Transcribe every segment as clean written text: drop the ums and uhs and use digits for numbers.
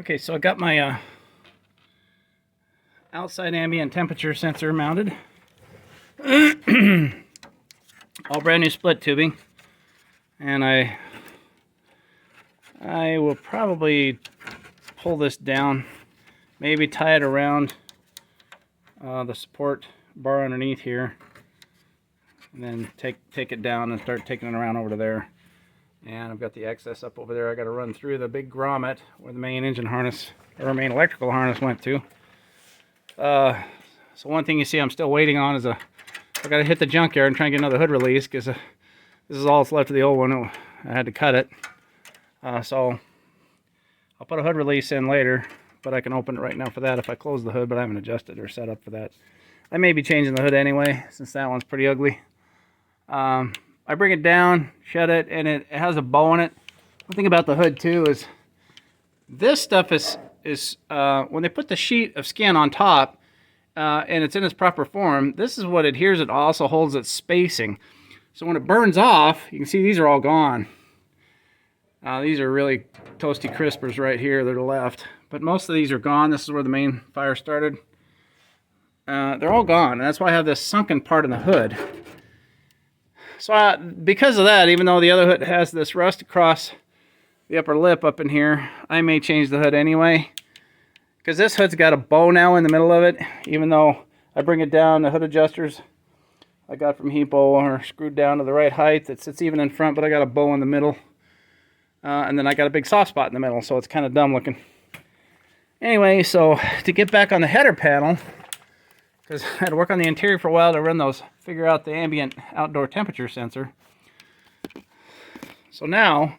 Okay, so I got my outside ambient temperature sensor mounted. All brand new split tubing. And I will probably pull this down, maybe tie it around the support bar underneath here, and then take it down and start taking it around over to there. And I've got the excess up over there. I got to run through the big grommet where the main engine harness or main electrical harness went to. So one thing you see I'm still waiting on is I got to hit the junkyard and try and get another hood release, because this is all that's left of the old one. I had to cut it. So I'll put a hood release in later, but I can open it right now for that if I close the hood, but I haven't adjusted or set up for that. I may be changing the hood anyway, since that one's pretty ugly. I bring it down, shut it, and it has a bow in it. One thing about the hood too is this stuff is when they put the sheet of skin on top and it's in its proper form, this is what adheres. It also holds its spacing. So when it burns off, you can see these are all gone. These are really toasty crispers right here that are left, but most of these are gone. This is where the main fire started. They're all gone, and that's why I have this sunken part in the hood. So because of that, even though the other hood has this rust across the upper lip up in here, I may change the hood anyway, because this hood's got a bow now in the middle of it. Even though I bring it down, the hood adjusters I got from Hippo are screwed down to the right height. It sits even in front, but I got a bow in the middle. And then I got a big soft spot in the middle, so it's kind of dumb looking. Anyway, so to get back on the header panel, because I had to work on the interior for a while to figure out the ambient outdoor temperature sensor. So now,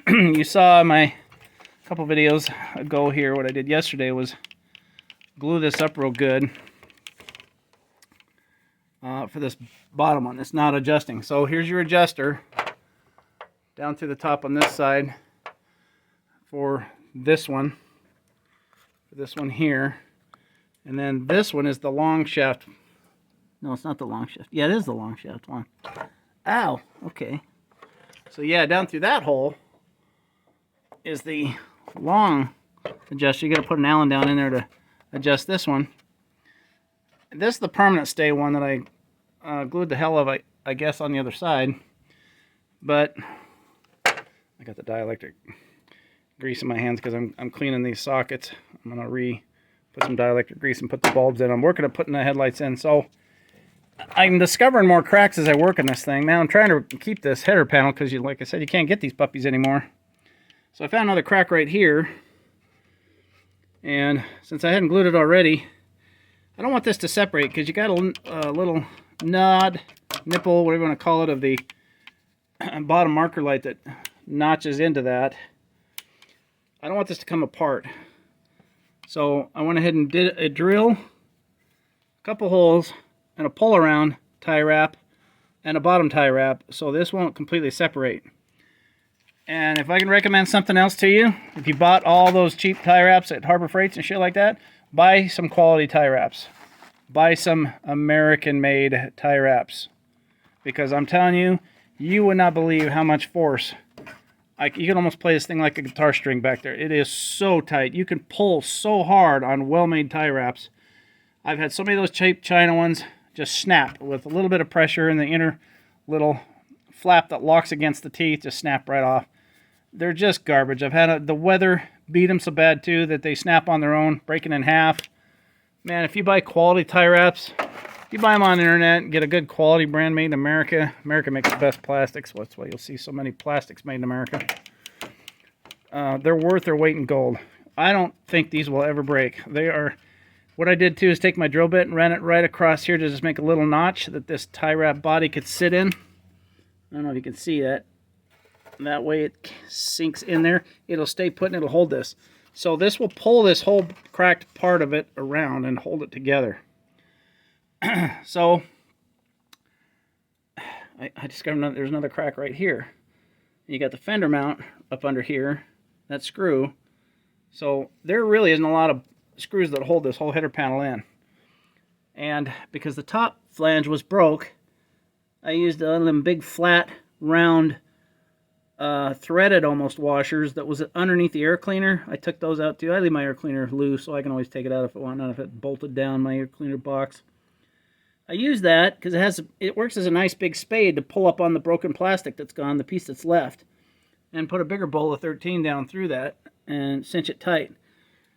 you saw my couple videos ago here, what I did yesterday was glue this up real good for this bottom one. It's not adjusting. So here's your adjuster down through the top on this side for this one here. And then this one is the long shaft. No, it's not the long shaft. Yeah, it is the long shaft one. Ow, okay. So yeah, down through that hole is the long adjuster. You got to put an Allen down in there to adjust this one. This is the permanent stay one that I glued the hell of, I guess, on the other side. But I got the dielectric grease in my hands because I'm cleaning these sockets. I'm going to put some dielectric grease and put the bulbs in. I'm working at putting the headlights in. So I'm discovering more cracks as I work on this thing. Now I'm trying to keep this header panel because, like I said, you can't get these puppies anymore. So I found another crack right here. And since I hadn't glued it already, I don't want this to separate because you got a little nipple, whatever you want to call it, of the bottom marker light that notches into that. I don't want this to come apart. So I went ahead and did a drill, a couple holes, and a pull around tie wrap and a bottom tie wrap, so this won't completely separate. And if I can recommend something else to you, if you bought all those cheap tie wraps at Harbor Freights and shit like that, buy some quality tie wraps. Buy some American-made tie wraps, because I'm telling you, you would not believe how much force. You can almost play this thing like a guitar string back there. It is so tight. You can pull so hard on well-made tie wraps. I've had so many of those cheap China ones just snap with a little bit of pressure in the inner little flap that locks against the teeth, just snap right off. They're just garbage. I've had the weather beat them so bad too that they snap on their own, breaking in half. Man, if you buy quality tie wraps, you buy them on the internet and get a good quality brand made in America. America makes the best plastics. Well, that's why you'll see so many plastics made in America. They're worth their weight in gold. I don't think these will ever break. They are. What I did too is take my drill bit and ran it right across here to just make a little notch that this tie wrap body could sit in. I don't know if you can see that. That way it sinks in there. It'll stay put and it'll hold this. So this will pull this whole cracked part of it around and hold it together. So I discovered there's another crack right here. You got the fender mount up under here, that screw. So there really isn't a lot of screws that hold this whole header panel in. And because the top flange was broke, I used one of them big flat round threaded almost washers that was underneath the air cleaner. I took those out too. I leave my air cleaner loose so I can always take it out if I want, not if it bolted down my air cleaner box. I use that because it works as a nice big spade to pull up on the broken plastic that's gone, the piece that's left, and put a bigger bowl of 13 down through that and cinch it tight.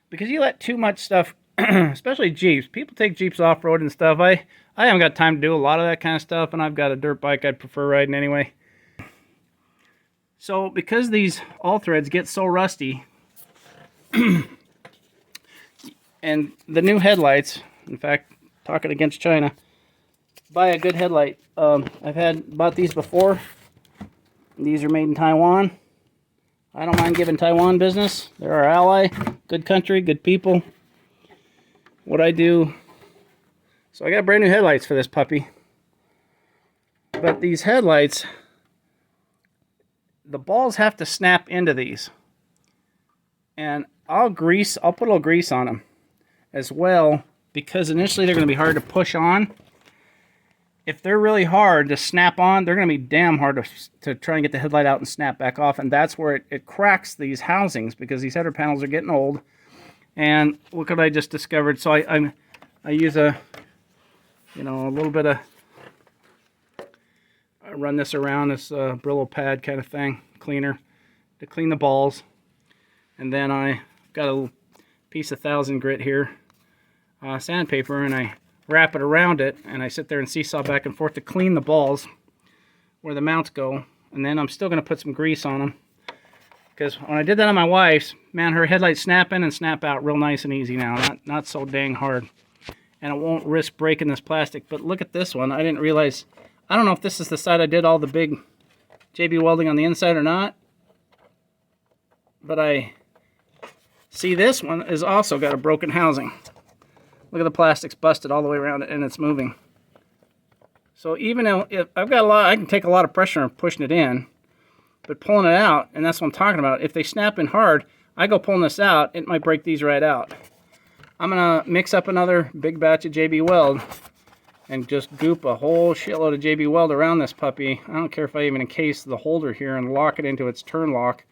Because you let too much stuff, especially Jeeps. People take Jeeps off-road and stuff. I haven't got time to do a lot of that kind of stuff, and I've got a dirt bike I'd prefer riding anyway. So because these all threads get so rusty, and the new headlights, in fact, talking against China, buy a good headlight. I've bought these before. These are made in Taiwan. I don't mind giving Taiwan business. They're our ally. Good country, good people. What I do... So I got brand new headlights for this puppy. But these headlights, the balls have to snap into these. And I'll put a little grease on them as well, because initially they're going to be hard to push on. If they're really hard to snap on, they're going to be damn hard to try and get the headlight out and snap back off. And that's where it cracks these housings, because these header panels are getting old. And look what I just discovered. So I use a little bit of, I run this around this Brillo pad kind of thing, cleaner, to clean the balls. And then I got a piece of 1000 grit here, sandpaper, and I wrap it around it, and I sit there and seesaw back and forth to clean the balls where the mounts go. And then I'm still going to put some grease on them, because when I did that on my wife's, man, her headlights snap in and snap out real nice and easy now, not so dang hard. And it won't risk breaking this plastic. But look at this one. I didn't realize, I don't know if this is the side I did all the big JB welding on the inside or not, but I see this one has also got a broken housing. Look at the plastic's busted all the way around it, and it's moving. So even if I've got I can take a lot of pressure on pushing it in, but pulling it out, and that's what I'm talking about. If they snap in hard, I go pulling this out, it might break these right out. I'm gonna mix up another big batch of JB Weld and just goop a whole shitload of JB Weld around this puppy. I don't care if I even encase the holder here and lock it into its turn lock,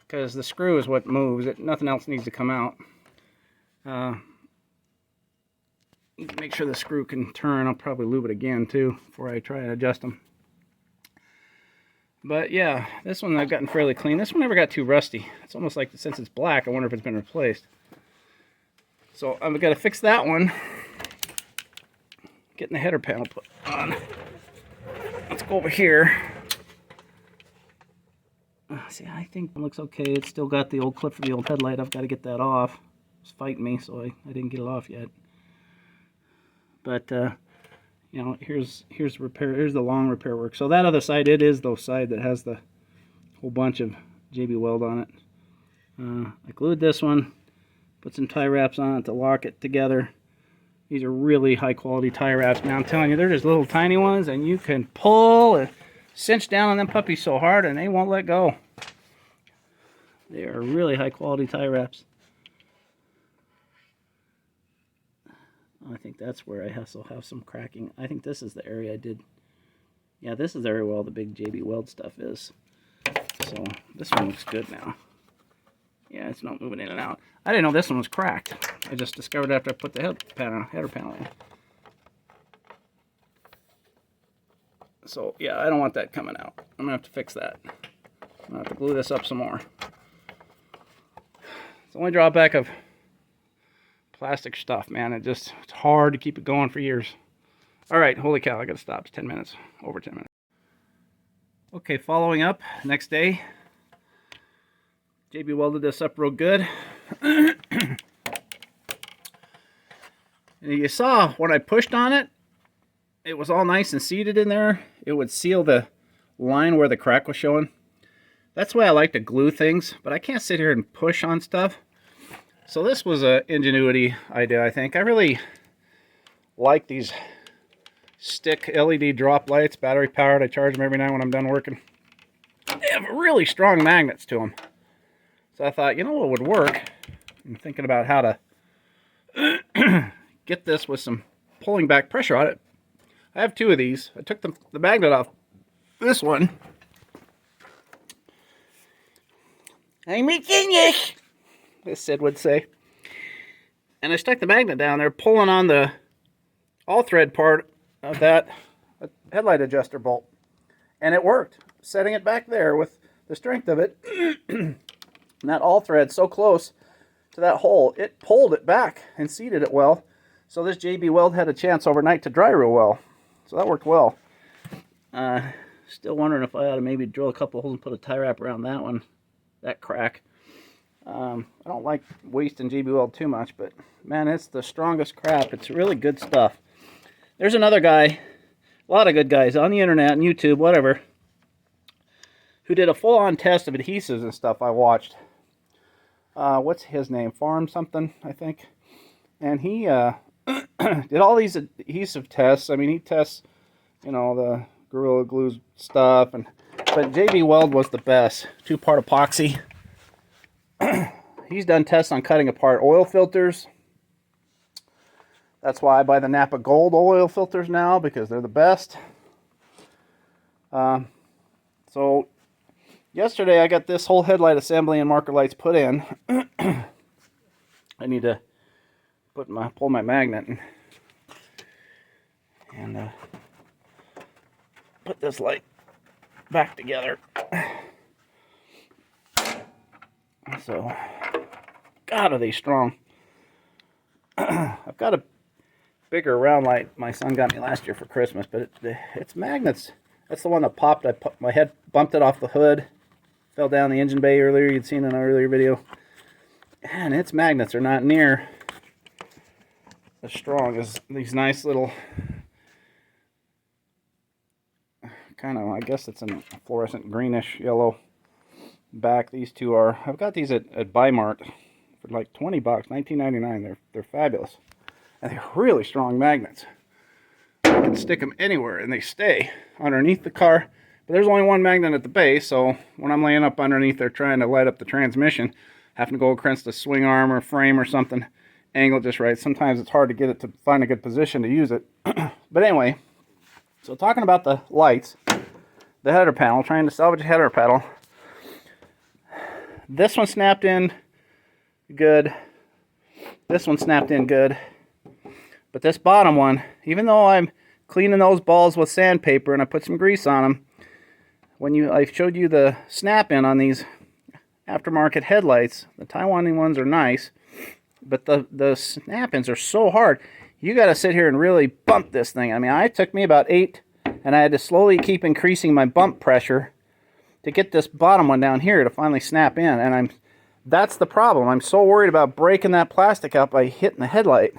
because the screw is what moves it. Nothing else needs to come out. Make sure the screw can turn. I'll probably lube it again too before I try and adjust them. But yeah, this one I've gotten fairly clean. This one never got too rusty. It's almost like, since it's black, I wonder if it's been replaced. So I've got to fix that one. Getting the header panel put on. Let's go over here. See, I think it looks okay. It's still got the old clip for the old headlight. I've got to get that off. It's fighting me, so I didn't get it off yet. But here's repair. Here's the long repair work. So that other side, it is the side that has the whole bunch of JB Weld on it. I glued this one, put some tie wraps on it to lock it together. These are really high quality tie wraps. Now I'm telling you, they're just little tiny ones, and you can pull and cinch down on them puppies so hard, and they won't let go. They are really high quality tie wraps. I think that's where I also have some cracking. I think this is the area I did. Yeah, this is the area where all the big JB Weld stuff is. So this one looks good now. Yeah, it's not moving in and out. I didn't know this one was cracked. I just discovered after I put the header panel in. So yeah, I don't want that coming out. I'm gonna have to fix that. I'm gonna have to glue this up some more. It's the only drawback of plastic stuff, man. It's hard to keep it going for years. All right, holy cow, I gotta stop. It's 10 minutes, over 10 minutes. Okay, following up, next day, JB welded this up real good. And you saw when I pushed on it, it was all nice and seated in there. It would seal the line where the crack was showing. That's why I like to glue things, but I can't sit here and push on stuff. So this was an ingenuity idea, I think. I really like these stick LED drop lights, battery powered. I charge them every night when I'm done working. They have really strong magnets to them. So I thought, you know what would work? I'm thinking about how to get this with some pulling back pressure on it. I have two of these. I took the magnet off this one, I'm a genius, as Sid would say. And I stuck the magnet down there, pulling on the all-thread part of that headlight adjuster bolt. And it worked. Setting it back there with the strength of it, and that all-thread so close to that hole, it pulled it back and seated it well. So this JB weld had a chance overnight to dry real well. So that worked well. Still wondering if I ought to maybe drill a couple holes and put a tie wrap around that one, that crack. I don't like wasting JB weld too much, but man, it's the strongest crap. It's really good stuff. There's another guy, a lot of good guys on the internet and YouTube, whatever, who did a full-on test of adhesives and stuff I watched. What's his name? Farm something, I think. And he did all these adhesive tests. I mean, he tests, you know, the Gorilla Glue stuff, but JB Weld was the best. 2-part epoxy. He's done tests on cutting apart oil filters. That's why I buy the Napa Gold oil filters now, because they're the best. So yesterday I got this whole headlight assembly and marker lights put in. I need to pull my magnet and put this light back together. So, God, are they strong. I've got a bigger round light my son got me last year for Christmas, but it's magnets. That's the one that popped. My head bumped it off the hood, fell down the engine bay earlier. You'd seen in an earlier video. And its magnets are not near as strong as these nice little, kind of, I guess it's a fluorescent greenish yellow back. These two are. I've got these at Bimart for like $20, $19.99. They're fabulous, and they're really strong magnets. You can stick them anywhere and they stay underneath the car. But there's only one magnet at the base, so when I'm laying up underneath there trying to light up the transmission, having to go against the swing arm or frame or something, angle just right. Sometimes it's hard to get it to find a good position to use it. But anyway, so talking about the lights, the header panel, trying to salvage a header panel. This one snapped in good. This one snapped in good. But this bottom one, even though I'm cleaning those balls with sandpaper and I put some grease on them, I showed you the snap-in on these aftermarket headlights, the Taiwan ones are nice, but the snap-ins are so hard. You got to sit here and really bump this thing. I mean, it took me about 8, and I had to slowly keep increasing my bump pressure to get this bottom one down here to finally snap in. And that's the problem. I'm so worried about breaking that plastic up by hitting the headlight.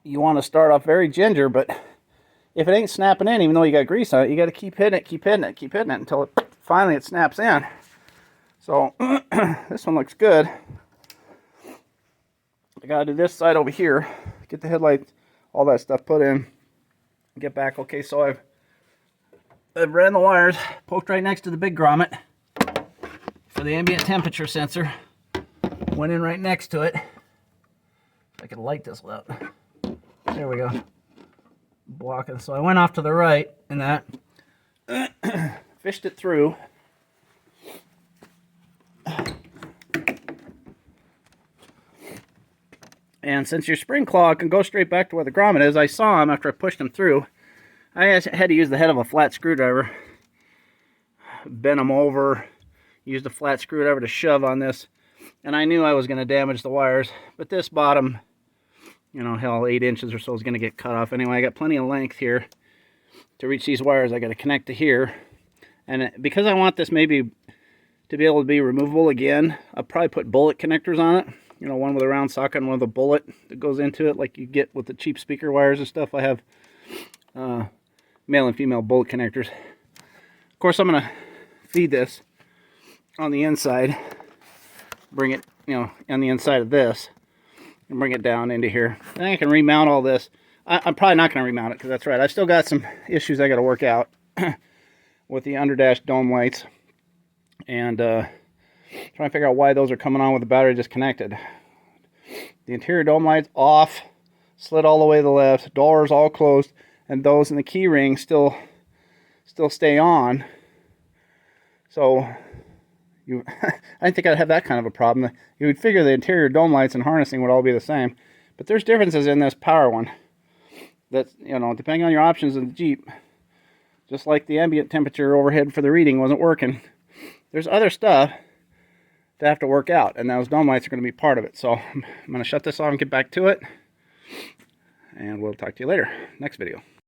You want to start off very ginger, but if it ain't snapping in, even though you got grease on it, you got to keep hitting it, keep hitting it, keep hitting it until finally it snaps in. So this one looks good. I got to do this side over here, get the headlight, all that stuff put in, get back. Okay, so I've ran the wires, poked right next to the big grommet for the ambient temperature sensor. Went in right next to it. If I could light this up. There we go. Blocking. So I went off to the right in that. Fished it through. And since your spring claw can go straight back to where the grommet is, I saw him after I pushed him through. I had to use the head of a flat screwdriver, bend them over, used a flat screwdriver to shove on this, and I knew I was going to damage the wires. But this bottom, you know, hell, 8 inches or so is going to get cut off anyway. I got plenty of length here to reach these wires. I got to connect to here, and because I want this maybe to be able to be removable again, I'll probably put bullet connectors on it. You know, one with a round socket and one with a bullet that goes into it, like you get with the cheap speaker wires and stuff. I have male and female bullet connectors. Of course, I'm going to feed this on the inside, bring it, you know, on the inside of this, and bring it down into here. Then I can remount all this. I'm probably not going to remount it, because that's right, I've still got some issues I got to work out with the underdash dome lights, and trying to figure out why those are coming on with the battery disconnected. The interior dome lights off, slid all the way to the left, doors all closed, and those in the key ring still stay on. So I didn't think I'd have that kind of a problem. You would figure the interior dome lights and harnessing would all be the same, but there's differences in this power one. That's, you know, depending on your options in the Jeep. Just like the ambient temperature overhead for the reading wasn't working. There's other stuff to have to work out, and those dome lights are going to be part of it. So I'm going to shut this off and get back to it, and we'll talk to you later. Next video.